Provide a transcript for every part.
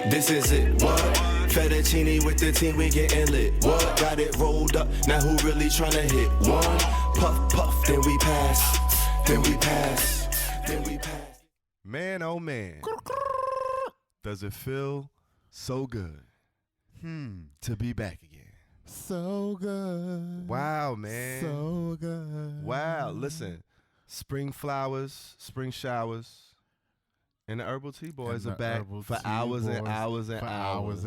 This is it, what? Fettuccine with the team, we getting lit. What? Got it rolled up, now who really tryna hit? One, puff, puff, then we pass. Then we pass. Then we pass. Man, oh man. Does it feel so good to be back again? So good. Wow, man. So good. Wow, listen. Spring flowers, spring showers. And the Herbal Tea Boys are back for hours and hours and hours.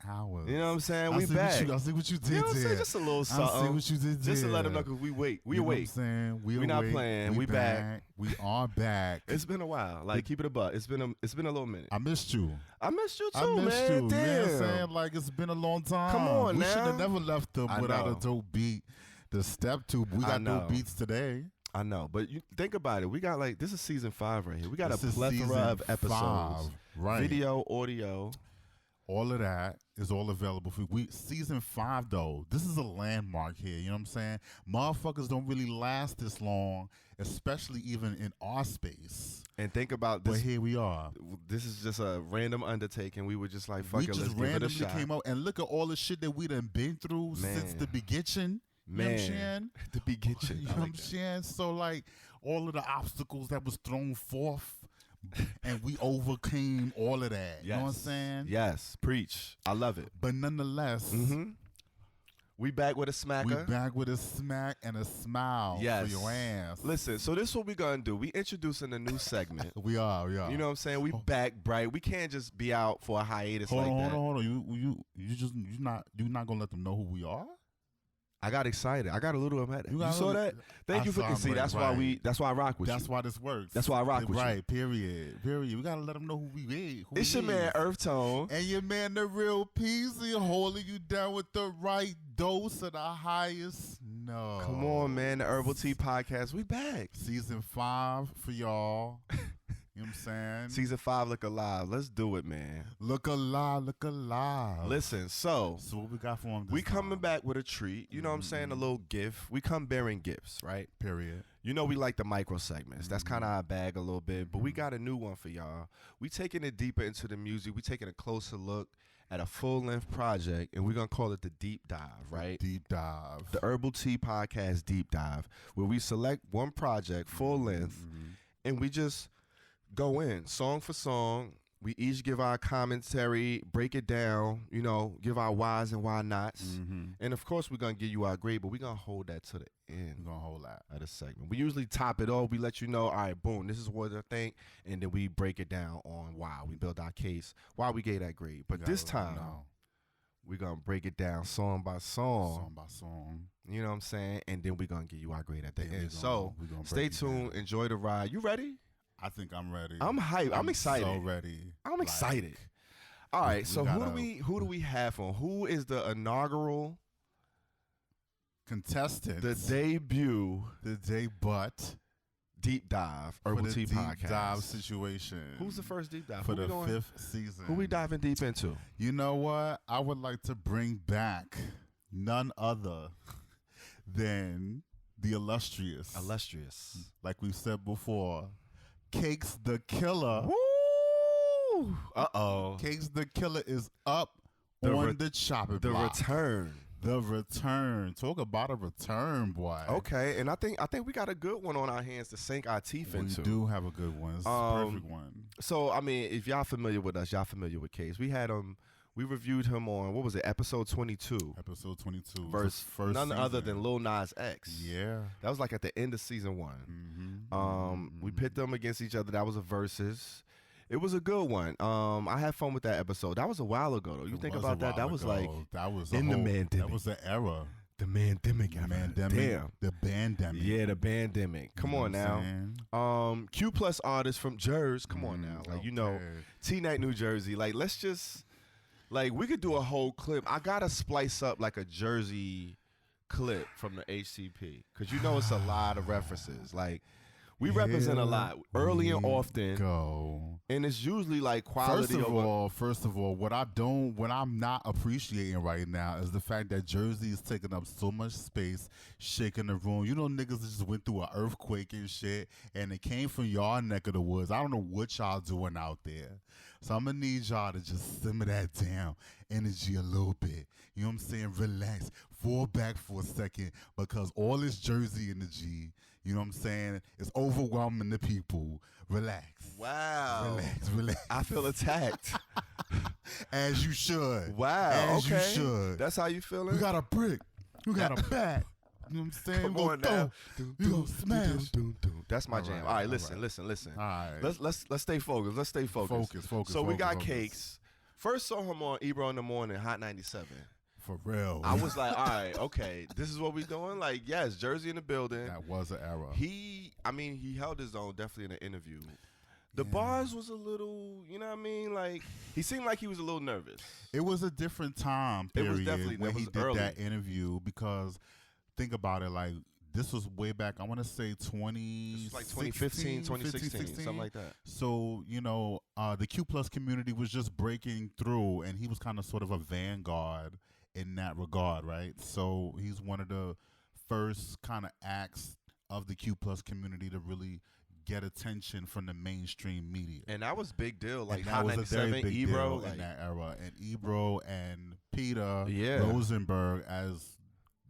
Hours. You know what I'm saying? We back. I see what you did You know what I'm saying? there. Just a little something. I see what you did there. Just to let them know, because we awake. We you know awake. what I'm saying? We not playing. We back. We are back. It's been a while. Like, keep it a buck. It's been a little minute. I missed you. I missed you too, I missed man. you. Damn. You know what I'm saying? Like, it's been a long time. Come on, we now. should have never left them I without know. a dope beat. The step two. We got dope beats today. I know, but you think about it. We got this is season 5 right here. We got This a is plethora season of episodes, 5, right? Video, audio. All of that is all available for you. Season 5, though, this is a landmark here. You know what I'm saying? Motherfuckers don't really last this long, especially even in our space. And think about this. But here we are. This is just a random undertaking. We were just like, fuck We it, let's just give it a randomly shot. came out, and look at all the shit that we done been through since the beginning. You know what I'm saying? The beginning. You know what I'm saying? So, like, all of the obstacles that was thrown forth, and we overcame all of that. Yes. You know what I'm saying? Yes. Preach. I love it. But nonetheless, we back with a smacker. we back with a smack and a smile for your ass. Listen, so this is what we gonna do. We introducing a new segment. We are. You know what I'm saying? We back bright. We can't just be out for a hiatus Hold like on, that. hold on. You're not gonna let them know who we are? I got excited. I got a little mad. You got a saw little- that? Thank you for saw see. it, That's right. why I rock with you. That's why this works. That's why I rock with you. Right, period. We gotta let them know who we is. It's your man EarthTone. And your man, the real Peasy, holding you down with the right dose of the highest. No. Come on, man. The Herbal Tea Podcast. We back. Season 5 for y'all. You know what I'm saying? Season 5 look alive. Let's do it, man. Look alive, look alive. Listen, so what we got for him this we coming time? back with a treat. You know what I'm saying? A little gift. We come bearing gifts, right? Period. You know we like the micro segments. That's kind of our bag a little bit. But we got a new one for y'all. We taking it deeper into the music. We taking a closer look at a full-length project, and we're going to call it the Deep Dive, right? Deep dive. The Herbal Tea Podcast Deep Dive, where we select one project, full-length, and we just go in song for song. We each give our commentary, break it down, you know, give our whys and why nots. And of course, we're going to give you our grade, but we're going to hold that to the end. We're going to hold that. Of the segment. We usually top it off. We let you know, all right, boom, this is what I think. And then we break it down on why. We build our case, why we gave that grade. But this time, we're going to break it down song by song. Song by song. You know what I'm saying? And then we're going to give you our grade at the end. we gonna stay break it tuned. down. Enjoy the ride. You ready? I think I'm ready. I'm hyped. I'm excited. So ready. I'm excited. All right, so who do we have on? Who is the inaugural contestant? The debut Deep Dive Herbal Tea Podcast. Deep dive situation. Who's the first deep dive? For the 5th season. Who we diving deep into? You know what? I would like to bring back none other than the illustrious. Like we said before, Cakes the Killer. Woo! Uh-oh. Cakes the Killer is up on the chopping block. The return. Talk about a return, boy. Okay, and I think we got a good one on our hands to sink our teeth into. We do have a good one. It's a perfect one. So, I mean, if y'all familiar with us, y'all familiar with Case. We had we reviewed him on, what was it, episode 22. Episode 22. Versus first none season. other than Lil Nas X. Yeah. That was like at the end of season 1. We pit them against each other. That was a versus. It was a good one. I had fun with that episode. That was a while ago, though. You think about that? That was like in the pandemic. That was the era. The pandemic. Damn. The pandemic. Yeah, the pandemic. Come on now. Q plus artist from Jersey. Come on now. Like, you know, T-Night, New Jersey. Like, let's just, like, we could do a whole clip. I got to splice up like a Jersey clip from the HCP. Because you know it's a lot of references. Like, we represent a lot early and often. And it's usually like quality. First of all, what I'm not appreciating right now is the fact that Jersey is taking up so much space, shaking the room. You know, niggas just went through an earthquake and shit, and it came from y'all neck of the woods. I don't know what y'all doing out there. So I'm going to need y'all to just simmer that down, energy a little bit. You know what I'm saying? Relax. Fall back for a second because all this Jersey energy, you know what I'm saying, is overwhelming the people. Relax. Wow. Relax. I feel attacked. As you should. Wow. As okay. you should. That's how you feeling? We got a brick. We got a bat. You know what I'm saying? Come on now. You gonna smash. That's my jam. All right, listen. All right. Let's stay focused. Let's stay focused. So we got Cakes. First saw him on Ebro in the Morning, Hot 97. For real. I was like, all right, okay, this is what we doing? Like, yes, Jersey in the building. That was an era. He held his own definitely in the interview. The bars was a little, you know what I mean? Like, he seemed like he was a little nervous. It was a different time period when he did that interview because think about it, like, this was way back, I want to say 2015, 2016, something like that. So, you know, the Q Plus community was just breaking through, and he was kind of sort of a vanguard in that regard, right? So he's one of the first kind of acts of the Q Plus community to really get attention from the mainstream media. And that was big deal. Like, that was a very big deal in that era. And Ebro and Peter Rosenberg, as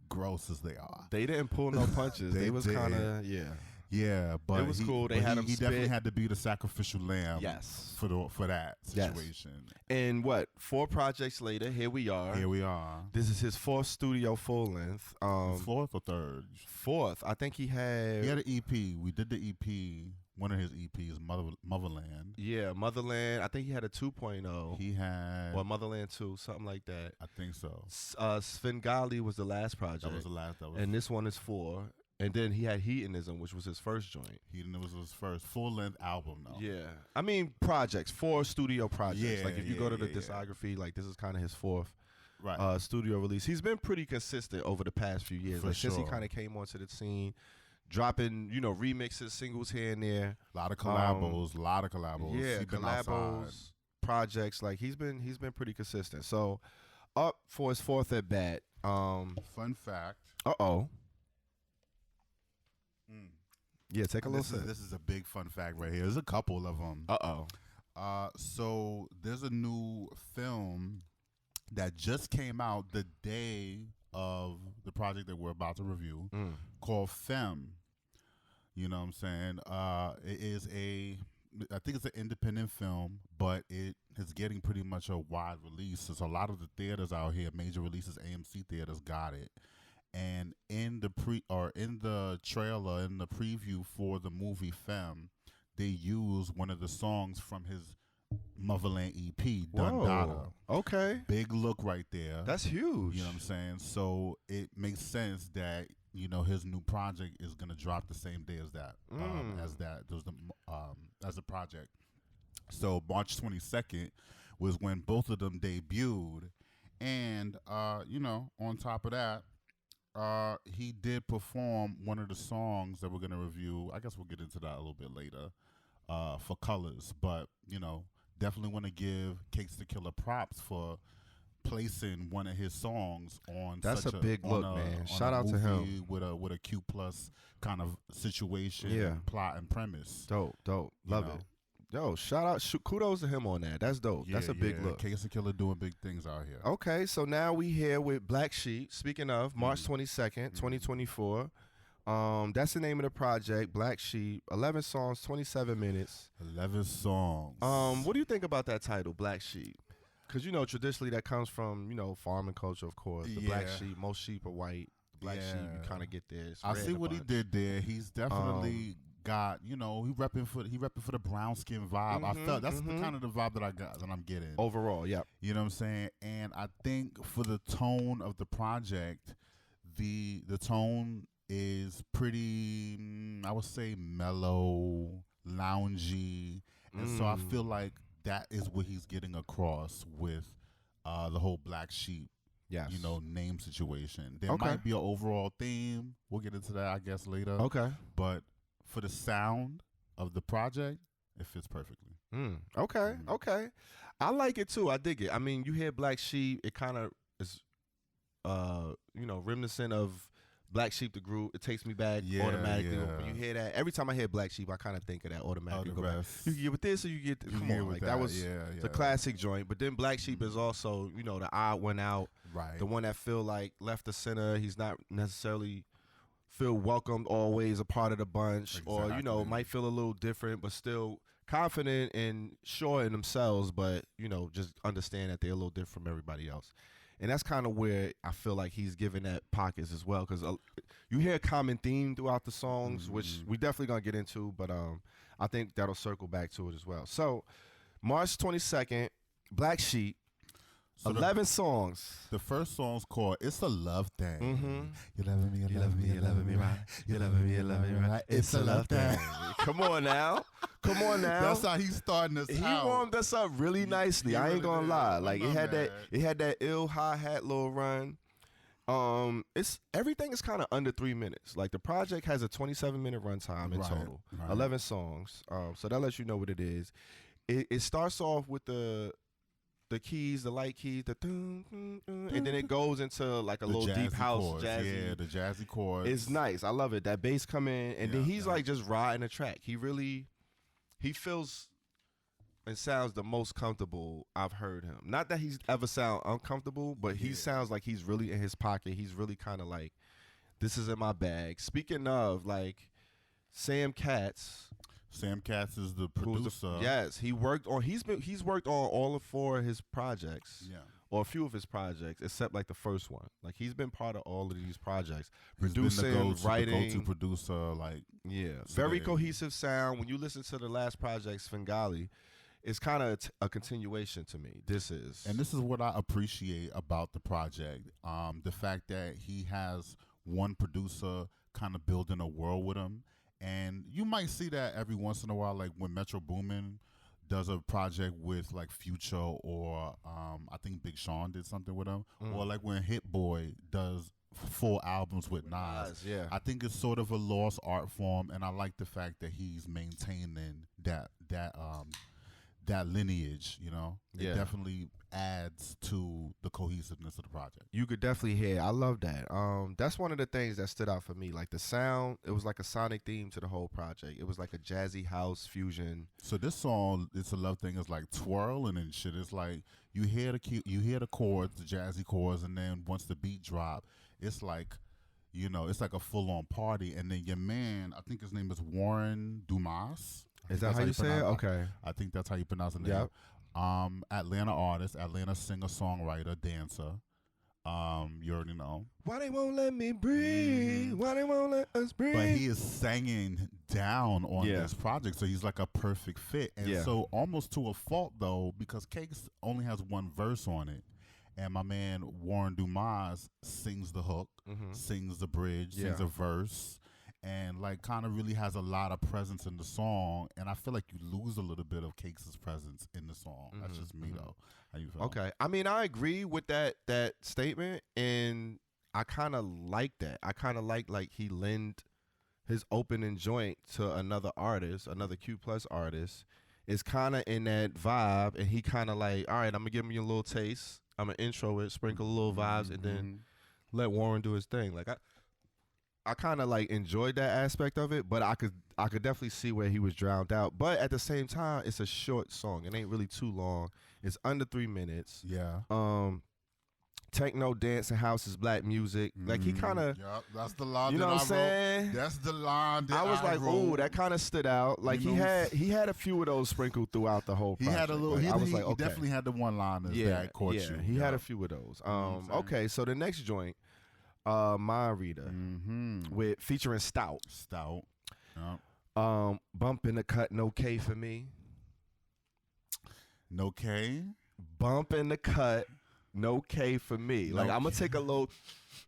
gross as they are, they didn't pull no punches. they was kind of yeah, but it was cool. They had him. He definitely had to be the sacrificial lamb. Yes, for that situation. Yes. And what? 4 projects later, here we are. This is his 4th studio full length. 4th or 3rd? 4th. I think he had an EP. We did the EP. One of his EPs, Motherland. Yeah, Motherland. I think he had a 2.0. He had Motherland 2, something like that. I think so. Svengali was the last project. That was the last. And this one is 4. And then he had Hedonism, which was his first joint. Hedonism was his first full-length album, though. Yeah. I mean, projects, 4 studio projects. Yeah, like, if you go to the discography, like, this is kind of his 4th studio release. He's been pretty consistent over the past few years. Since he kind of came onto the scene, dropping, you know, remixes, singles here and there. A lot of collabos. Yeah, collabos, projects. Like, he's been pretty consistent. So, up for his 4th at bat. Fun fact. Uh-oh. Yeah, take a little sip. This is a big fun fact right here. There's a couple of them. So there's a new film that just came out the day of the project that we're about to review called Femme. You know what I'm saying? It is I think it's an independent film, but it is getting pretty much a wide release. There's a lot of the theaters out here, major releases, AMC theaters got it. And in the trailer, in the preview for the movie Femme, they use one of the songs from his Motherland EP, Dundada. Okay. Big look right there. That's huge. You know what I'm saying? So it makes sense that, you know, his new project is gonna drop the same day as that, as the project. So March 22nd was when both of them debuted, and you know, on top of that, he did perform one of the songs that we're gonna review. I guess we'll get into that a little bit later. For Colors, but you know, definitely want to give Cakes the Killer props for placing one of his songs on. That's a big look, man. Shout out to him with a Q Plus kind of situation, plot and premise. Dope, love it. Yo, shout out, kudos to him on that. That's dope. That's a big look. Cakes the Killer doing big things out here. Okay, so now we here with Black Sheep. Speaking of, March 22nd, 2024. That's the name of the project, Black Sheep. 11 songs, 27 minutes. 11 songs. What do you think about that title, Black Sheep? Because, you know, traditionally that comes from, you know, farming culture, of course. The black sheep, most sheep are white. The black sheep, you kind of get there. I see what he did there. He's definitely got, you know, he repping for the brown skin vibe. I felt that's the kind of the vibe that I got, that I'm getting. Overall, yeah. You know what I'm saying? And I think for the tone of the project, the tone is pretty, I would say, mellow, loungy. And so I feel like that is what he's getting across with the whole Black Sheep, you know, name situation. There might be an overall theme. We'll get into that, I guess, later. Okay. But for the sound of the project, it fits perfectly. Okay. I like it, too. I dig it. I mean, you hear Black Sheep, it kind of is, you know, reminiscent of Black Sheep the group. It takes me back automatically. When you hear that, every time I hear Black Sheep, I kind of think of that automatically. You can get with this or you get come on, like that was the classic joint. But then Black Sheep is also, you know, the odd one out, right? The one that feel like left of center. He's not necessarily feel welcomed, always a part of the bunch, or you know, might feel a little different, but still confident and sure in themselves. But you know, just understand that they're a little different from everybody else. And that's kind of where I feel like he's giving that pockets as well, because you hear a common theme throughout the songs, which we definitely gonna get into, but I think that'll circle back to it as well. So, March 22nd, Black Sheep, so 11 songs. The first song's called "It's a Love Thing." You loving me, you loving me, you loving me right. You loving me, you loving me right. It's a love thing. Come on now. That's how he's starting us out. He warmed us up really nicely. I ain't gonna lie. Like it had that ill hi-hat little run. It's everything is kind of under 3 minutes. Like the project has a 27-minute runtime in total. 11 songs. So that lets you know what it is. It starts off with the keys, the light keys, and then it goes into like a little deep house chords. Jazzy. Yeah, the jazzy chords. It's nice. I love it. That bass come in, and then he's like just riding the track. He feels and sounds the most comfortable I've heard him. Not that he's ever sound uncomfortable, but he sounds like he's really in his pocket. He's really kind of like, this is in my bag. Speaking of, like, Sam Katz is the producer. Yes, he's worked on all 4 of his projects. Yeah. Or a few of his projects, except like the first one. Like he's been part of all of these projects, producing, writing, the go-to producer. Like very cohesive sound. When you listen to the last project, Svengali, it's kind of a continuation to me. This is what I appreciate about the project. The fact that he has one producer kind of building a world with him, and you might see that every once in a while, like when Metro Boomin does a project with like Future, or I think Big Sean did something with him, or like when Hit Boy does full albums with Nas. Yeah, I think it's sort of a lost art form, and I like the fact that he's maintaining that lineage. You know, it definitely adds to the cohesiveness of the project. You could definitely hear. I love that. That's one of the things that stood out for me. Like the sound, it was like a sonic theme to the whole project. It was like a jazzy house fusion. So this song, "It's a Love Thing," is like twirling and shit. It's like you hear the chords, the jazzy chords, and then once the beat drop, it's like, you know, it's like a full on party. And then your man, I think his name is Warren Dumas. Is that how you say it? Okay. I think that's how you pronounce the name. Yep. Atlanta artist, Atlanta singer, songwriter, dancer. You already know. Why they won't let me breathe? Why they won't let us breathe? But he is singing down on this project, so he's like a perfect fit. And so almost to a fault though, because Cakes only has one verse on it. And my man Warren Dumas sings the hook, sings the bridge, sings a verse, and like kind of really has a lot of presence in the song. And I feel like you lose a little bit of Cakes' presence in the song. That's just me though. How you feel? Okay. I mean, I agree with that statement, and I kind of like that. I kind of like he lend his opening joint to another artist, another Q+ artist. It's kind of in that vibe, and he kind of like, all right, I'm gonna give him a little taste. I'm gonna intro it, sprinkle a little vibes, and then let Warren do his thing. Like I kind of like enjoyed that aspect of it, but I could definitely see where he was drowned out. But at the same time, it's a short song. It ain't really too long. It's under 3 minutes. Yeah. Techno, dance, and house is black music. Like he kind of, that's the line. You know what I'm saying? That's the line. That I was like, ooh, that kind of stood out. Like he had a few of those sprinkled throughout the whole project. He had a little. Like, I was like, he definitely had the one-liners that caught you. He had a few of those. Okay, so the next joint, Mind Reader, with featuring Stout. Yep. Bump in the cut, no K for me. No K. Bump in the cut. No K for me. Like, I'm going to take a little...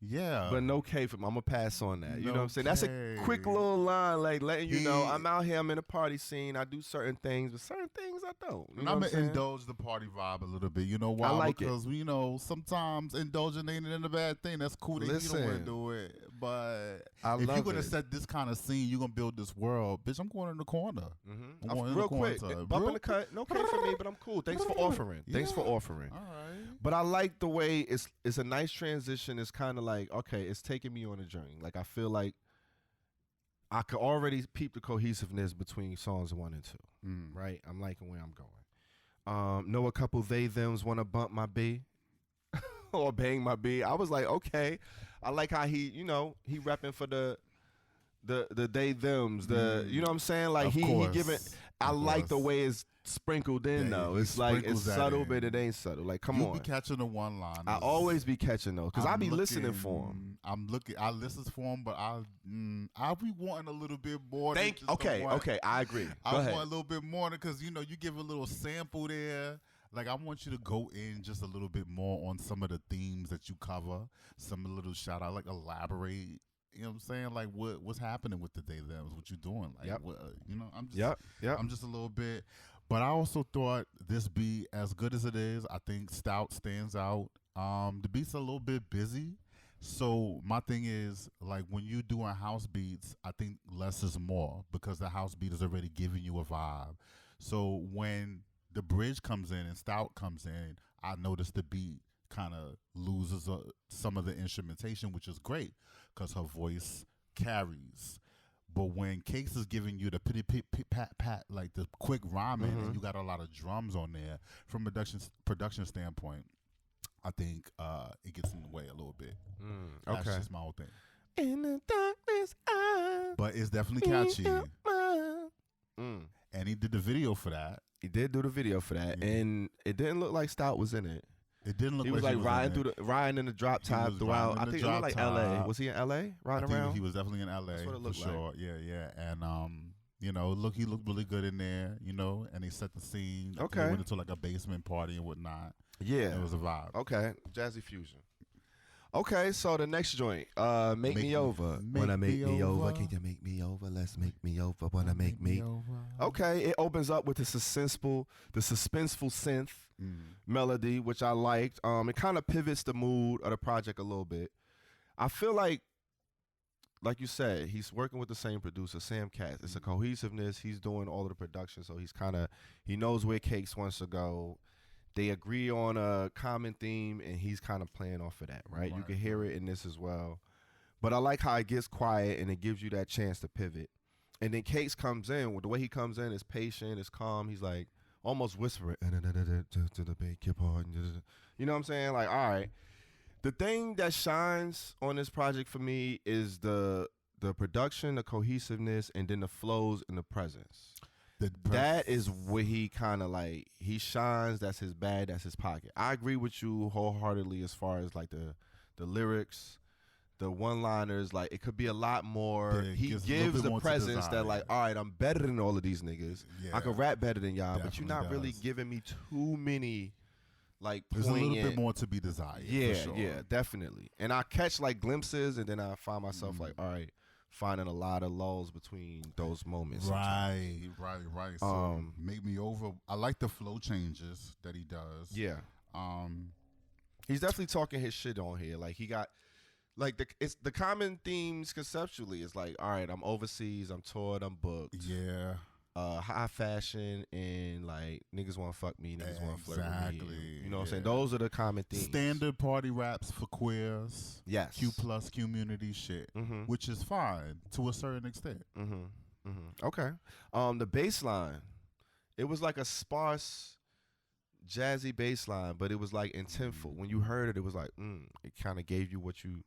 Yeah. But no K for me. I'm going to pass on that. You know what I'm saying? That's a quick little line, like letting you know I'm out here, I'm in a party scene, I do certain things, but certain things I don't. You know I'm going to indulge the party vibe a little bit. You know why? I like because, you know, sometimes indulging ain't a bad thing. That's cool that you don't want to do it. But if you're going to set this kind of scene, you're going to build this world. Bitch, I'm going in the corner. I'm real quick. Bump in the cut. No K for me, but I'm cool. Thanks for offering. Thanks for offering. All right. But I like the way it's a nice transition. It's kind of like, okay, it's taking me on a journey. Like, I feel like I could already peep the cohesiveness between songs 1 and 2. Right? I'm liking where I'm going. Know a couple they thems want to bump my B or bang my B. I was like, okay. I like how he repping for the they thems, you know what I'm saying? Like he giving. I like the way it's sprinkled in though. It's like it's subtle, but it ain't subtle. Like come on. You be catching the one line. I always be catching those because I be listening for him. I listen for him, but I'll be wanting a little bit more. Okay, I agree. I want a little bit more because you give a little sample there. Like I want you to go in just a little bit more on some of the themes that you cover. Some little shout out, like elaborate. You know what I'm saying? Like what's happening with the day thems? What you doing? Like I'm just I'm just a little bit. But I also thought this beat, as good as it is, I think Stout stands out. The beat's a little bit busy. So my thing is, like when you doing house beats, I think less is more because the house beat is already giving you a vibe. So when the bridge comes in and Stout comes in, I notice the beat kind of loses some of the instrumentation, which is great because her voice carries. But when Case is giving you the pitty pit pat pat, like the quick rhyming, and you got a lot of drums on there, from production standpoint, I think it gets in the way a little bit. That's just my whole thing. In the darkness, but it's definitely catchy. And he did the video for that. He did do the video for that, and it didn't look like Stout was in it. It didn't look he was like riding in the drop top throughout. I think it looked like L.A. Was he in L.A. riding around? He was definitely in L.A. That's what it looked for sure. like. Yeah. And he looked really good in there. And they set the scene. Okay. They went into like a basement party and whatnot. Yeah, it was a vibe. Okay, jazzy fusion. Okay, so the next joint, make me over. Wanna make me over? Can you make me over? Let's make me over. Wanna make me over? Okay, it opens up with the suspenseful synth melody, which I liked. It kind of pivots the mood of the project a little bit. I feel like you said, he's working with the same producer, Sam Katz. It's a cohesiveness. He's doing all of the production, so he knows where Cakes wants to go. They agree on a common theme, and he's kind of playing off of that, right? You can hear it in this as well. But I like how it gets quiet, and it gives you that chance to pivot. And then Case comes in. The way he comes in is patient, is calm. He's like almost whispering to the big kid part. You know what I'm saying? Like, all right. The thing that shines on this project for me is the production, the cohesiveness, and then the flows and the presence. That is where he kind of like, he shines. That's his bag. That's his pocket. I agree with you wholeheartedly as far as like the lyrics, the one-liners. Like it could be a lot more. He gives the presence that like, all right, I'm better than all of these niggas. Yeah. I can rap better than y'all, but you're not really giving me too many like there's poignant. A little bit more to be desired. Yeah, for sure. Yeah, definitely. And I catch like glimpses, and then I find myself like, all right, finding a lot of lulls between those moments. Right. So make me over. I like the flow changes that he does. Yeah. He's definitely talking his shit on here. Like he got like it's the common themes conceptually. It's like, all right, I'm overseas, I'm toured, I'm booked. Yeah. High fashion and like niggas want to fuck me, niggas want to flirt with me. You know what I'm saying? Yeah. Those are the common themes. Standard party raps for queers. Yes. Q plus community shit, which is fine to a certain extent. Okay. The bass line, it was like a sparse, jazzy bass line, but it was like intentful. When you heard it, it was like, it kind of gave you what you.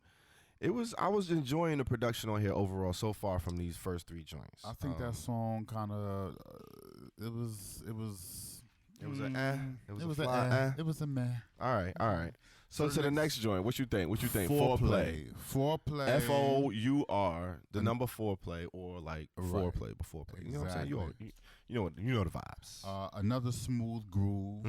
I was enjoying the production on here overall so far from these first 3 joints. I think that song kind of it was a meh. All right. So to the next joint, what you think? Foreplay. F-O-U-R, the number foreplay, or like foreplay before play. You know what I'm saying? You know the vibes. Another smooth groove,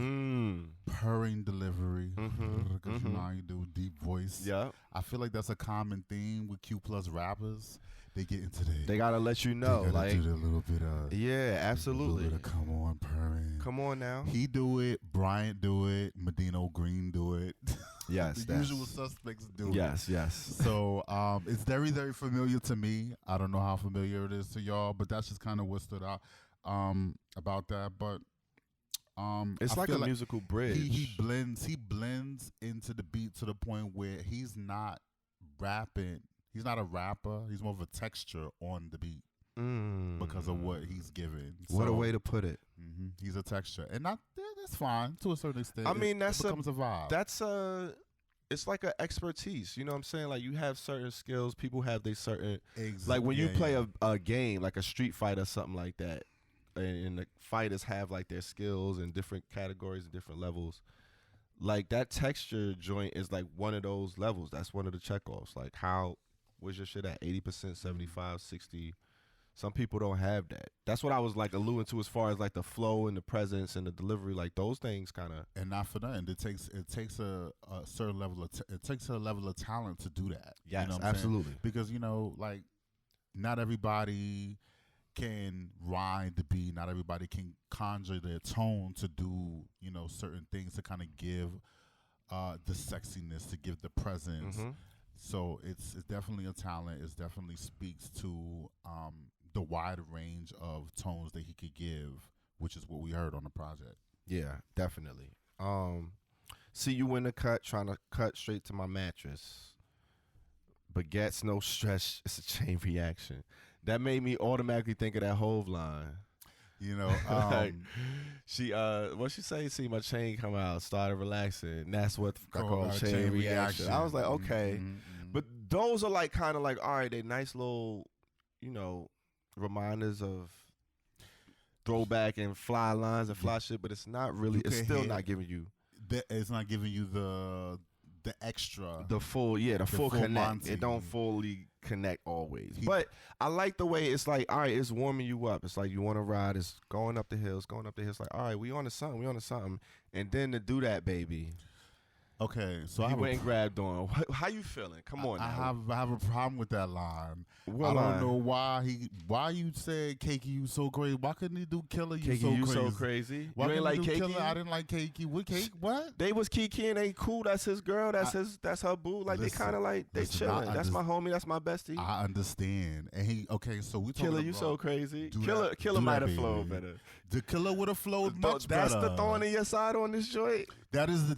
purring delivery, because you know how you do deep voice. Yeah, I feel like that's a common theme with Q plus rappers. They get into they gotta let you know, they like do a little bit of absolutely. A little bit of come on purring. Come on now. He do it. Bryant do it. Medino Green do it. Yes, the usual suspects do it. Yes. So it's very, very familiar to me. I don't know how familiar it is to y'all, but that's just kind of what stood out about that. But It's like a musical bridge. He blends into the beat to the point where he's not rapping. He's not a rapper. He's more of a texture on the beat because of what he's given. What a way to put it. Mm-hmm. He's a texture, and that's fine to a certain extent. I mean, it becomes a vibe. It's like an expertise. You know what I'm saying? Like you have certain skills. People have their certain. Like when you play a game, like a street fight or something like that, and the fighters have like their skills in different categories and different levels. Like that texture joint is like one of those levels. That's one of the checkoffs. Like how was your shit at 80%, 75, 60? Some people don't have that. That's what I was like alluding to as far as like the flow and the presence and the delivery. Like those things kind of. And not for nothing. It takes a certain level of talent to do that. Yes, you know absolutely. Saying? Because like not everybody can ride the beat. Not everybody can conjure their tone to do certain things to kind of give the sexiness, to give the presence. Mm-hmm. So it's definitely a talent. It definitely speaks to the wide range of tones that he could give, which is what we heard on the project. Yeah, definitely. See you in the cut, trying to cut straight to my mattress. Baguettes, no stress. It's a chain reaction. That made me automatically think of that Hove line. Like, she what she say? See my chain come out, started relaxing. That's what I call chain reaction. I was like, okay, but those are like kind of like, all right, they nice little, reminders of throwback and fly lines and fly shit, but it's not really. It's still not giving you. It's not giving you the extra, the full connect. Monty. It don't fully connect always, but I like the way it's like, all right, it's warming you up. It's like you want to ride. It's going up the hills. Like, all right, we on to something. And then to do that, baby. Okay, so I went and grabbed on. How you feeling? Come on now. I have a problem with that line. What I line? don't know why you said Cakey, you so crazy. Why couldn't he do Killer, you Cakey, so you crazy? So crazy. Why you ain't like Cakey? Killer? I didn't like Cakey. What Cake? What? They was Kiki and they cool. That's his girl. That's her boo. Like they kind of like they chilling. That's my homie. That's my bestie. I understand. And so we talking Killer, about you so crazy. Killer Might have flowed better. The Killer would have flowed much better. That's the thorn in your side on this joint. That is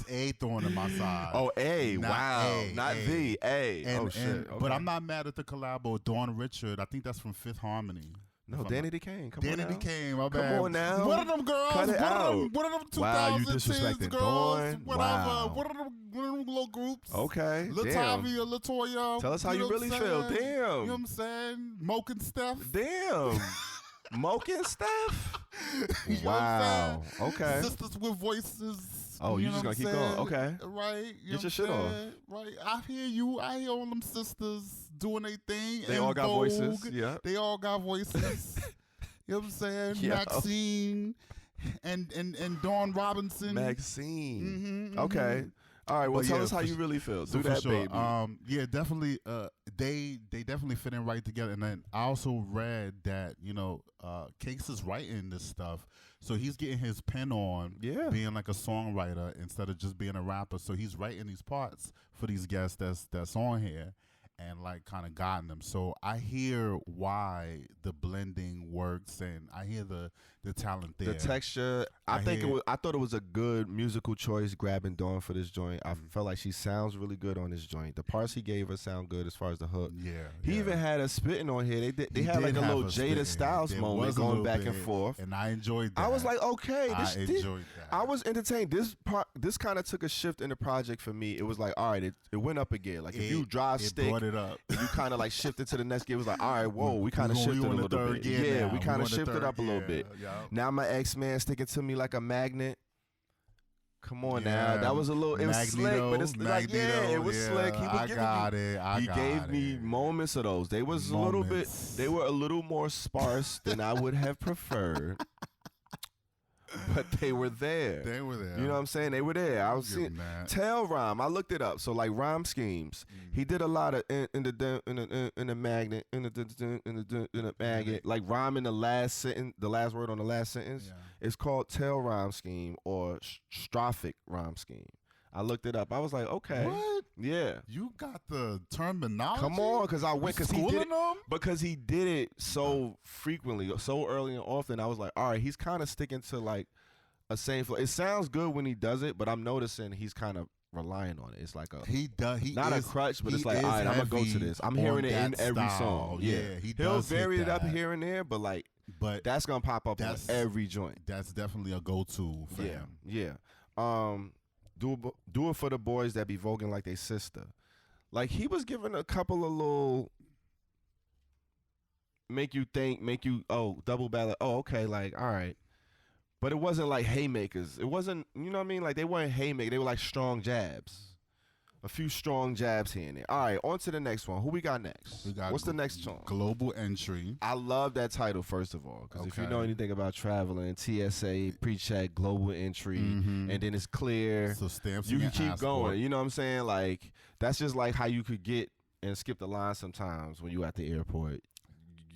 a thorn in my side. Oh, A. Not wow. A, Not A. the A. And, shit. Okay. But I'm not mad at the collab with Dawn Richard. I think that's from Fifth Harmony. No, Danny DeCane. Danny DeCane, my bad. Come on now. What are them girls? Cut it out. What are them 2010s wow, you disrespecting girls? Dawn? Whatever. Wow. What are them little groups? Okay. Latavia, Latoya. Tell us how you really feel. Damn. You know what I'm saying? Moke and Steph. Damn. Moke and Steph? You know wow. What I'm saying? Okay. Sisters with voices. Oh, you just gonna keep going? Okay. Right. You Get your shit on. Right. I hear you. I hear all them sisters doing their thing. They all got voices. Yeah. They all got voices. You know what I'm saying? Yeah. Maxine and Dawn Robinson. Maxine. Mm-hmm, okay. Mm-hmm. All right. Well, tell us how you really feel. Do that, sure. baby. Yeah, definitely. They definitely fit in right together. And then I also read that Cakes is writing this stuff, so he's getting his pen on, being like a songwriter instead of just being a rapper. So he's writing these parts for these guests that's on here, and like kind of guiding them. So I hear why the blending works, and I hear the talent there. The texture. I thought it was a good musical choice grabbing Dawn for this joint. I felt like she sounds really good on this joint. The parts he gave her sound good as far as the hook. Yeah. He even had a spitting on here. They had like a little Jada Styles moment going back and forth. And I enjoyed that. I was like, okay, I enjoyed that. I was entertained. This kind of took a shift in the project for me. It was like, all right, it went up again. Like if you drive stick, brought it up. and you kind of like shifted to the next gear. It was like, all right, whoa, we kind of shifted a little bit. Yeah, we kind of shifted up a little bit. Now my ex-man sticking to me like a magnet. Come on now, that was a little. It was slick, but it's like it was slick. He was He gave me moments of those. They was a little bit. They were a little more sparse than I would have preferred. But they were there. They were there. You know what I'm saying? They were there. I was seeing tail rhyme. I looked it up. So like rhyme schemes. He did a lot of in the magnet in the magnet, like rhyme in the last sentence, the last word on the last sentence. Yeah. It's called tail rhyme scheme or strophic rhyme scheme. I looked it up. I was like, okay, what? Yeah. You got the terminology. Come on, because I went because he did it so frequently, so early and often. I was like, all right, he's kind of sticking to like a same flow. It sounds good when he does it, but I'm noticing he's kind of relying on it. It's like a he not a crutch, but it's like, all right, I'm gonna go to this. I'm hearing it in every song. Yeah, he'll vary it up here and there, but that's gonna pop up on every joint. That's definitely a go-to for him. Yeah. Do it for the boys that be voguing like they sister. Like he was giving a couple of little make you double ballad. Oh, okay, like all right. But it wasn't like haymakers. It wasn't, you know what I mean? Like they weren't haymakers. They were like strong jabs. A few strong jabs here and there. All right, on to the next one. Who we got next? What's the next song? Global Entry. I love that title, first of all, because if you know anything about traveling, TSA, pre-check, global entry, and then it's clear. So stamps you can keep going. You know what I'm saying? Like that's just like how you could get and skip the line sometimes when you at the airport.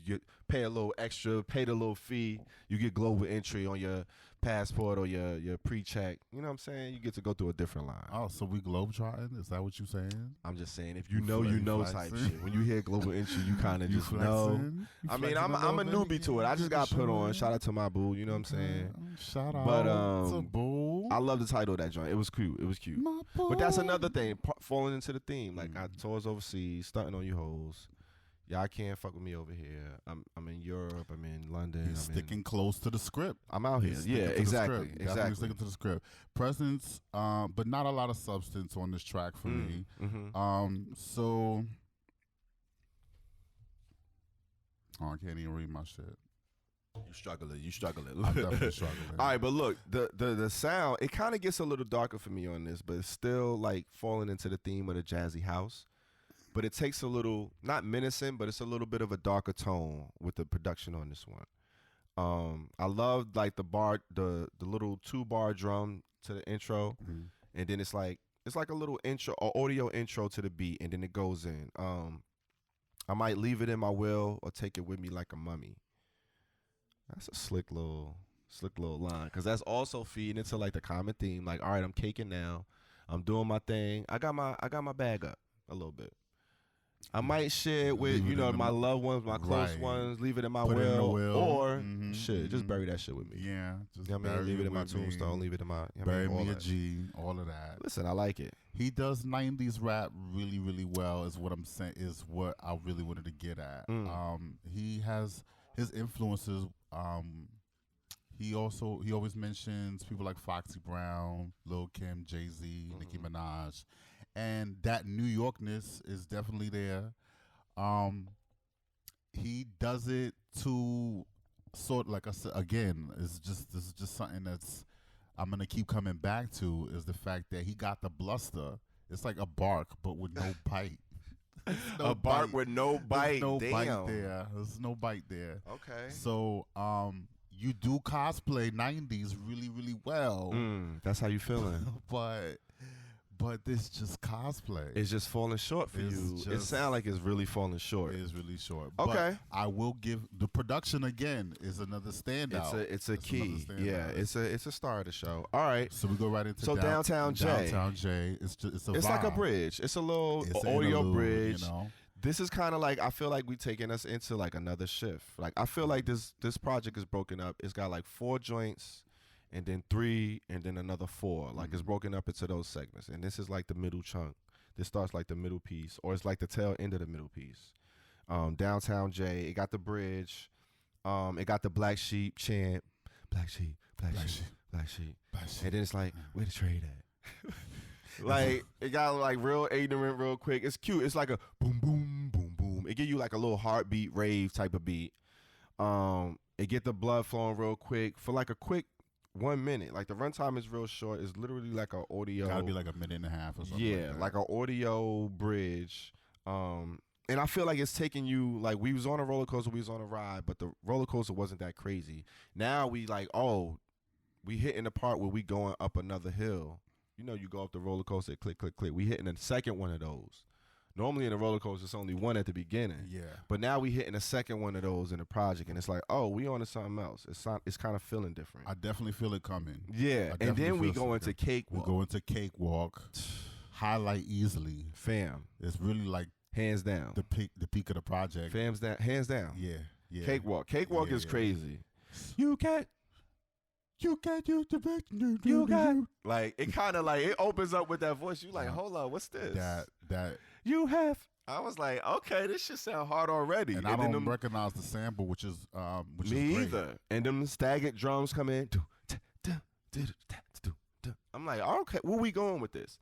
You pay a little extra, pay the little fee. You get global entry on your passport or your pre-check. You know what I'm saying? You get to go through a different line. Oh, so we globetrotting? Is that what you saying? I'm just saying, if you know type shit. When you hear global entry, you kind of just know. I mean, I'm a newbie to it. I just got put on. Shout out to my boo. You know what I'm saying? Shout out to boo. I love the title of that joint. It was cute. But that's another thing, falling into the theme. Like I tours overseas, stunting on you hoes. Y'all can't fuck with me over here. I'm in Europe. I'm in London. He's sticking close to the script. I'm out here. Yeah, exactly. Definitely sticking to the script. Presence, but not a lot of substance on this track for me. So, I can't even read my shit. You struggling. I'm definitely struggling. All right, but look, the sound, it kind of gets a little darker for me on this, but it's still like falling into the theme of the jazzy house. But it takes a little, not menacing, but it's a little bit of a darker tone with the production on this one. I love like the little 2-bar drum to the intro, and then it's like a little intro or audio intro to the beat, and then it goes in. I might leave it in my will or take it with me like a mummy. That's a slick little line, because that's also feeding into like the common theme. Like, all right, I'm caking now, I'm doing my thing. I got my bag up a little bit. I might share it with, my loved ones, my close ones, leave it in my will, or just bury that shit with me. Yeah, just leave it in my tombstone, leave it in my bury me a G, all of that. Listen, I like it. He does 90s rap really, really well. Is what I'm saying. Is what I really wanted to get at. He has his influences. He always mentions people like Foxy Brown, Lil Kim, Jay-Z, Nicki Minaj. And that New Yorkness is definitely there. He does it to sort of, like I said, again, this is just something that's I'm gonna keep coming back to, is the fact that he got the bluster. It's like a bark, but with no bite. A bark with no bite. There's no bite there. There's no bite there. Okay. So you do cosplay 90s really, really well. That's how you feeling. But this just cosplay. It's just falling short for you. It sounds like it's really falling short. It is really short. Okay. But I will give the production again is another standout. It's a key. Yeah, it's a star of the show. All right. So we go right into Downtown J. Downtown J. It's like a bridge. It's a little audio bridge. You know? This is kind of like, I feel like we taking us into like another shift. Like I feel like this project is broken up. It's got like 4 joints, and then 3, and then another 4. Like it's broken up into those segments. And this is like the middle chunk. This starts like the middle piece, or it's like the tail end of the middle piece. Downtown J, it got the bridge. It got the Black Sheep chant. Black Sheep, Black Sheep, Black Sheep. And then it's like, where the trade at? Like, it got like real ignorant real quick. It's cute. It's like a boom, boom, boom, boom. It give you like a little heartbeat rave type of beat. It get the blood flowing real quick for like a quick 1 minute. Like the runtime is real short. It's literally like an audio. Gotta be like a minute and a half or something. Yeah, like an audio bridge. And I feel like it's taking you, like we was on a roller coaster, we was on a ride, but the roller coaster wasn't that crazy. Now we like, we hitting the part where we going up another hill. You know, you go up the roller coaster, click, click, click. We hitting the second one of those. Normally in a roller coaster, it's only one at the beginning. Yeah. But now we hitting the second one of those in the project, and it's like, we on to something else. It's kind of feeling different. I definitely feel it coming. Yeah. And then we go into Cakewalk. We go into Cakewalk. Highlight easily. Fam. It's really like hands down. The peak of the project. Hands down. Yeah. Cakewalk. Cakewalk is crazy. You can't You got you got like it kind of like it opens up with that voice. You like, hold on, what's this? That you have. I was like, okay, this shit sound hard already. And I don't recognize the sample, which is me great. either. And them staggered drums come in. I'm like, okay, where we going with this?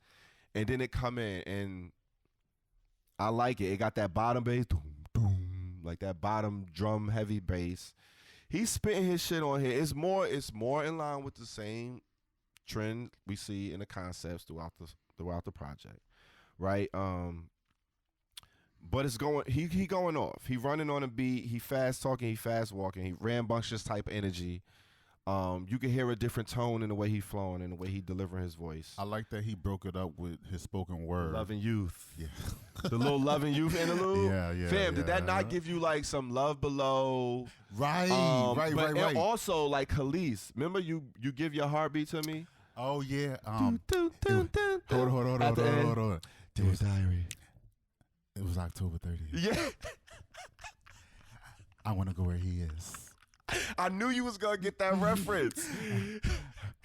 And then it come in, and I like it. It got that bottom bass, like that bottom drum heavy bass. He's spitting his shit on here. It's more in line with the same trend we see in the concepts throughout the project, right? But it's going. He going off. He running on a beat. He fast talking. He fast walking. He rambunctious type energy. You can hear a different tone in the way he flowing and the way he delivering his voice. I like that he broke it up with his spoken word. Loving Youth. Yeah. The little Loving Youth interlude. Yeah. Fam, did that not give you like some Love Below? Right. Right. And also like Khalees. Remember you give your heartbeat to me? Oh yeah. Hold on. Dear Diary. It was October 30th. Yeah. I want to go where he is. I knew you was gonna get that reference.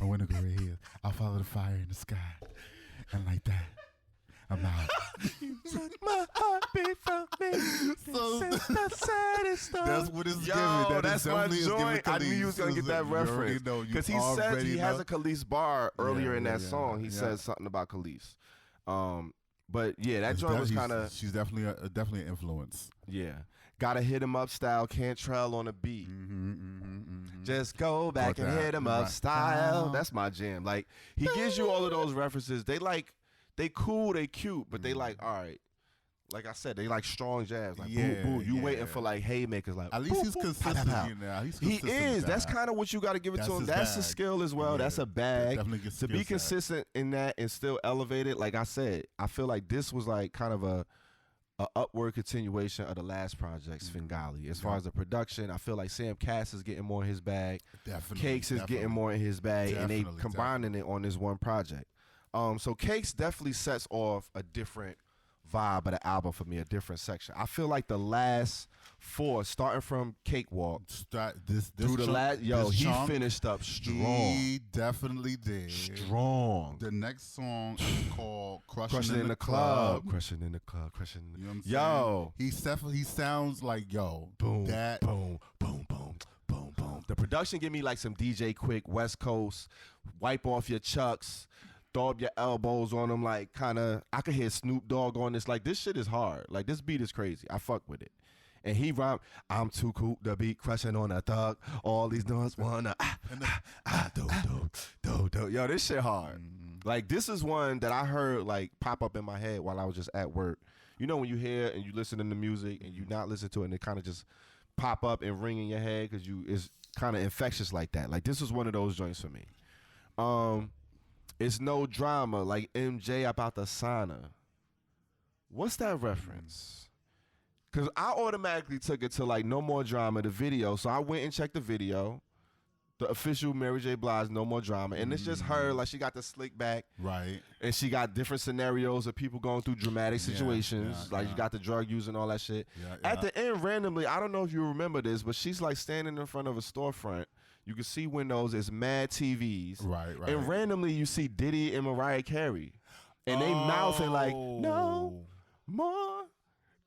I want to go where he is. I'll follow the fire in the sky. And like that, I'm out. My heartbeat from me. So the saddest stuff. That's what it's Yo, giving. That's my joint. I knew you was gonna get that You reference. Because he says he has a Khalees bar earlier in that song. He says something about Khalees. But yeah, that joint was kind of. She's definitely an influence. Yeah. Gotta hit him up style, can't trail on a beat. Just go back and hit him up style. That's my jam. Like, he gives you all of those references. They cool, they cute, but they like, all right. Like I said, they like strong jazz. Like, boo. You waiting for like haymakers. Like, at least he's consistent. He is. That's kind of what you got to give it to him. That's a skill as well. That's a bag. To be consistent in that and still elevated. Like I said, I feel like this was like kind of a upward continuation of the last project, Svengali. As far as the production, I feel like Sam Cass is getting more in his bag. Cakes is getting more in his bag, and they combining it on this one project. So Cakes definitely sets off a different vibe of the album for me, a different section. I feel like the last four, starting from Cakewalk, he finished up strong. He definitely did. Strong. The next song is called Crushing in the Club. Crushing in the Club. Crushing in the Club. You know what I'm saying? He sounds like, boom, boom, boom, boom, boom, boom. The production give me like some DJ Quick, West Coast, wipe off your chucks, throw up your elbows on them, like kind of, I could hear Snoop Dogg on this. Like, this shit is hard. Like, this beat is crazy. I fuck with it. And he rhymed, I'm too cool to be crushing on a thug. All these nuts wanna, do. Yo, this shit hard. Like, this is one that I heard, like, pop up in my head while I was just at work. You know when you hear and you listen to the music and you not listen to it and it kind of just pop up and ring in your head because it's kind of infectious like that. Like, this is one of those joints for me. It's no drama, like MJ about the sauna. What's that reference? Because I automatically took it to, like, No More Drama, the video. So I went and checked the video, the official Mary J. Blige No More Drama. And it's just her, like, she got the slick back. Right. And she got different scenarios of people going through dramatic situations. You got the drug use and all that shit. At the end, randomly, I don't know if you remember this, but she's, like, standing in front of a storefront. You can see windows, it's mad TVs. Right. And randomly you see Diddy and Mariah Carey. And they mouthing like, no more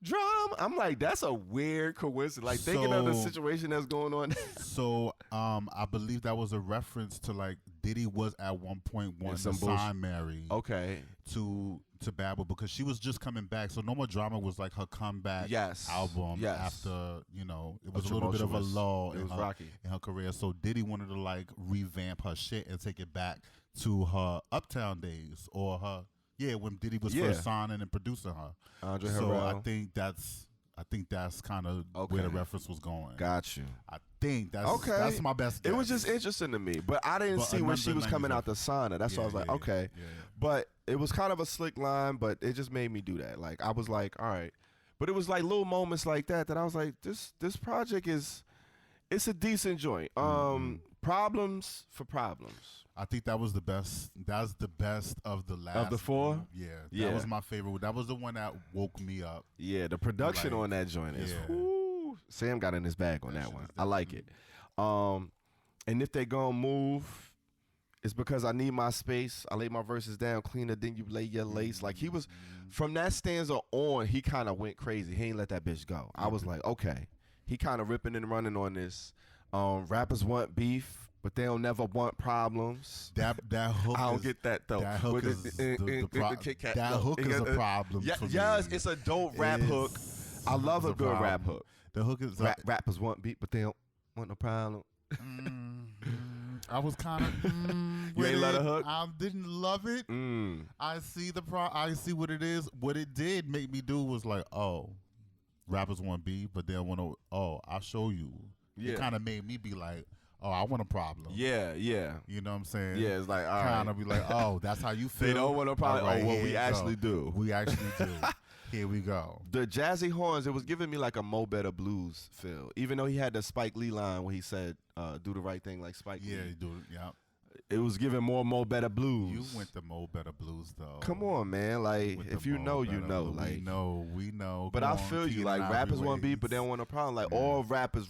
drama. I'm like, that's a weird coincidence. Like, thinking of the situation that's going on. So I believe that was a reference to, like, Diddy was at one point wanting to sign Mary. Okay. To Babel because she was just coming back. So No More Drama was like her comeback album after, it was a little bit of a lull in her career. So Diddy wanted to, like, revamp her shit and take it back to her Uptown days or her when Diddy was first signing and producing her. Andre so Harrell. I think that's kind of where the reference was going. Got you. I think that's my best guess. It was just interesting to me, but I didn't see when she was coming out the sauna. That's why I was like, okay. Yeah. But it was kind of a slick line, but it just made me do that. Like, I was like, all right. But it was like little moments like that I was like, this project it's a decent joint. Problems for problems. I think that was the best. That's the best of the last. Of the four? Yeah. That was my favorite. That was the one that woke me up. Yeah, the production on that joint is, Sam got in his bag on that one. I like it. And if they gonna move, it's because I need my space. I lay my verses down cleaner than you lay your lace. Like he was, from that stanza on, he kind of went crazy. He ain't let that bitch go. I was like, okay. He kind of ripping and running on this. Rappers want beef, but they don't never want problems. That hook. I don't get that though. That hook is that hook is a problem. For yes, me. It's a dope rap hook. I love a good rap hook. The hook is rappers want beef, but they don't want no problem. I was kind of you ain't love the hook. I didn't love it. I see I see what it is. What it did make me do was like, oh, rappers want beef, but they don't want to. Oh, I'll show you. Yeah. It kind of made me be like, oh, I want a problem. Yeah. You know what I'm saying? Yeah, it's like, all right. Kind of be like, oh, that's how you feel. They don't want a problem. Right, oh, well, we actually do. We actually do. Here we go. The jazzy horns, it was giving me like a Mo Better Blues feel. Even though he had the Spike Lee line where he said, do the right thing like Spike Lee. Yeah, he do it, yeah. It was giving more Mo Better Blues. You went to Mo Better Blues, though. Come on, man. Like, if you know, you know. Like, we know. But I feel you. Like, rappers want beef, but they don't want a problem. Like, all rappers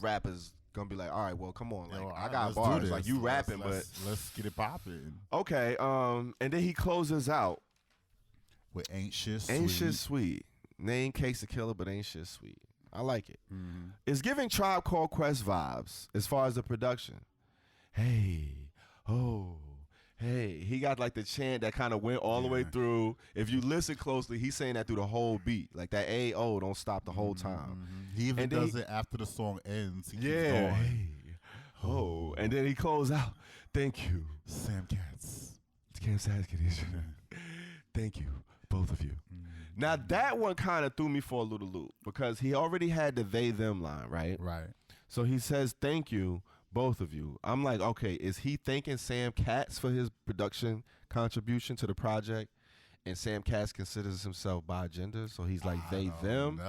gonna be like, all right, well, come on. Like, I got bars. Like, you rapping, but let's get it popping. Okay. And then he closes out with Ain't Shit Sweet. Ain't Shit Sweet. Name Case the Killer, but ain't shit sweet. I like it. It's giving Tribe Called Quest vibes as far as the production. Hey, oh, hey. He got like the chant that kind of went all the way through. If you listen closely, he's saying that through the whole beat. Like that A-O don't stop the whole time. He even does it after the song ends. He keeps going. Hey, oh. And then he closes out. Thank you. Sam Katz. Thank you, both of you. Now, that one kind of threw me for a little loop because he already had the they, them line, right? Right. So he says, thank you, both of you. I'm like, okay, is he thanking Sam Katz for his production contribution to the project? And Sam Katz considers himself bi gender, so he's like, they, them,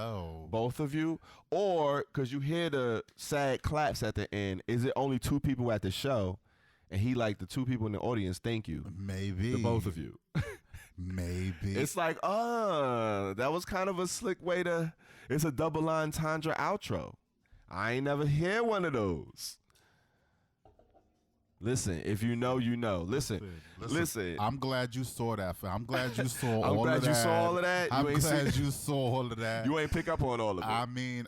both of you? Or, because you hear the sad claps at the end, is it only two people at the show? And he like, the two people in the audience, thank you. Maybe. The both of you. Maybe. It's like, that was kind of a slick way to, it's a double entendre outro. I ain't never hear one of those. Listen, if you know, you know. Listen. I'm glad you saw that. I'm glad you saw I'm all glad of that. you saw all of that. I'm glad you saw all of that. You ain't pick up on all of it. I mean,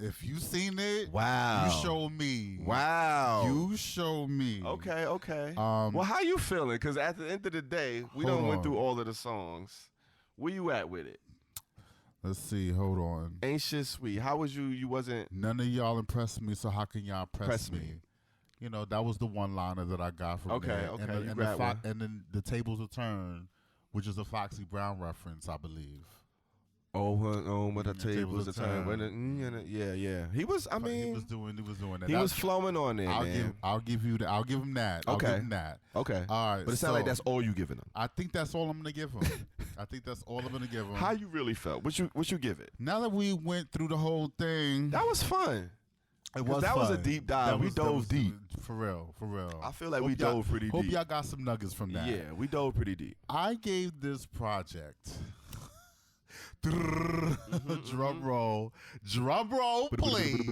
if you seen it, wow. You show me. Wow. You show me. Okay. Well, how you feeling? Because at the end of the day, we done went through all of the songs. Where you at with it? Let's see. Hold on. Ain't Shit Sweet. How was you? You wasn't. None of y'all impressed me, so how can y'all press me? You know, that was the one-liner that I got from there. Okay, and then the tables will turn, which is a Foxy Brown reference, I believe. But the tables will turn. Yeah. He was. I mean, he was doing that. He was flowing on there, man. I'll give him that. Okay. I'll give him that. Okay. All right. But it sounds like that's all you giving him. I think that's all I'm gonna give him. How you really felt? What you give it? Now that we went through the whole thing, that was fun. That was a deep dive. We dove deep. For real. I feel like we dove pretty deep. Hope y'all got some nuggets from that. Yeah, we dove pretty deep. I gave this project drum roll, please.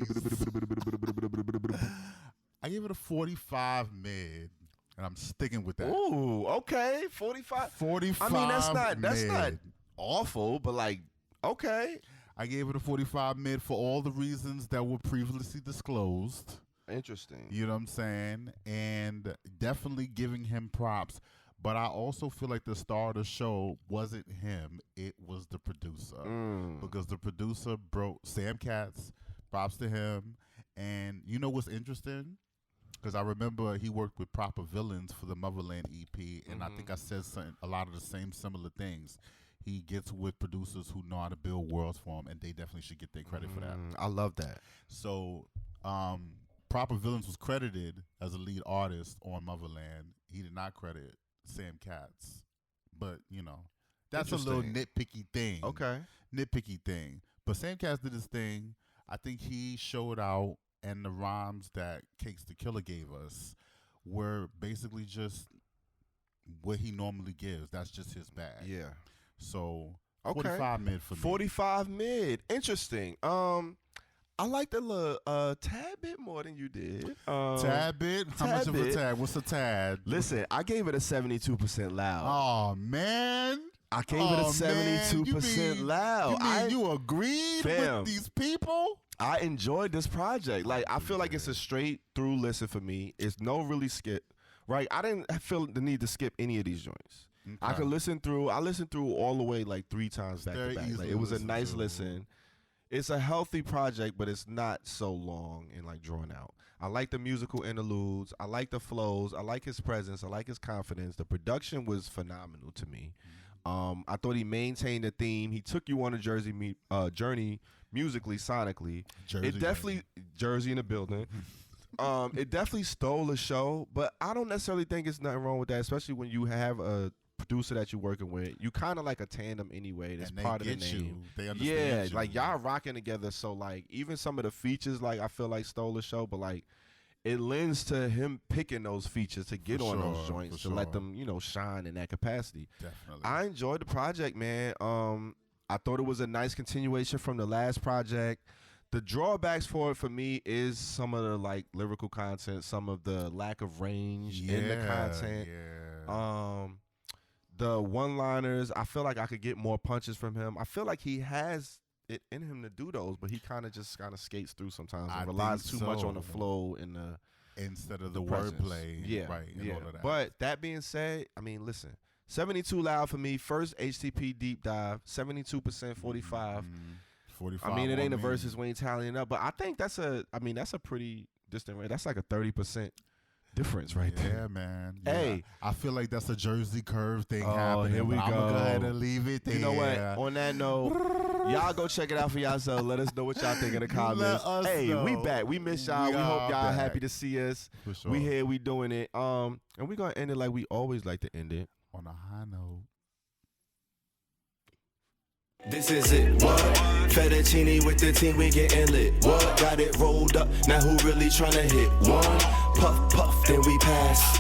I gave it a 45 mid, and I'm sticking with that. Ooh, okay, 45. 45. I mean, that's not awful, but like, okay. I gave it a 45 mid for all the reasons that were previously disclosed. Interesting. You know what I'm saying? And definitely giving him props. But I also feel like the star of the show wasn't him. It was the producer. Because the producer broke Sam Katz. Props to him. And you know what's interesting? Because I remember he worked with Proper Villains for the Motherland EP. And I think I said a lot of the same similar things. He gets with producers who know how to build worlds for him, and they definitely should get their credit for that. I love that. So, Proper Villains was credited as a lead artist on Motherland. He did not credit Sam Katz. But, you know, that's a little nitpicky thing. Okay. Nitpicky thing. But Sam Katz did his thing. I think he showed out, and the rhymes that Cakes the Killer gave us were basically just what he normally gives. That's just his bag. Yeah. So 45 mid for me. 45 mid. Interesting. I liked it a tad bit more than you did. Tad bit? How much of a tad? What's a tad? Listen, I gave it a 72% loud. Oh, man. I gave it a 72% loud. You mean you agreed with these people? I enjoyed this project. Like, I feel like it's a straight through listen for me. It's no really skip, right? I didn't feel the need to skip any of these joints. Okay. I listened through all the way like 3 times back to back. Like, it was a nice listen. It's a healthy project, but it's not so long and like drawn out. I like the musical interludes. I like the flows. I like his presence. I like his confidence. The production was phenomenal to me. I thought he maintained the theme. He took you on a journey musically, sonically. Jersey in the building. It definitely stole the show, but I don't necessarily think it's nothing wrong with that, especially when you have a producer that you're working with. You kind of like a tandem anyway. That's part of the name. They understand you. Like y'all rocking together. So like even some of the features, like I feel like stole the show, but like it lends to him picking those features to get on those joints to let them, shine in that capacity. Definitely. I enjoyed the project, man. I thought it was a nice continuation from the last project. The drawbacks for it for me is some of the like lyrical content, some of the lack of range in the content. Yeah. The one-liners, I feel like I could get more punches from him. I feel like he has it in him to do those, but he kind of skates through sometimes and relies too much on the flow and instead of the wordplay. Yeah, right. Yeah. All of that. But that being said, I mean, listen, 72 loud for me. First HTP deep dive, 72%, 45. 45. I mean, it ain't a versus we ain't tallying up, but I think that's a pretty distant rate. That's like a 30% difference right there. Yeah, man. Yeah. Hey, I feel like that's a Jersey curve thing happening. Here we go. I'm gonna go ahead and leave it there. You know what? On that note, y'all go check it out for yourself. Let us know what y'all think in the comments. Hey, we back. We miss y'all. We hope y'all happy to see us. For sure. We here. We doing it. And we gonna end it like we always like to end it, on a high note. This is it, what? Fettuccine with the team, we getting lit. What? Got it rolled up, now who really tryna hit? One, puff, puff, then we pass.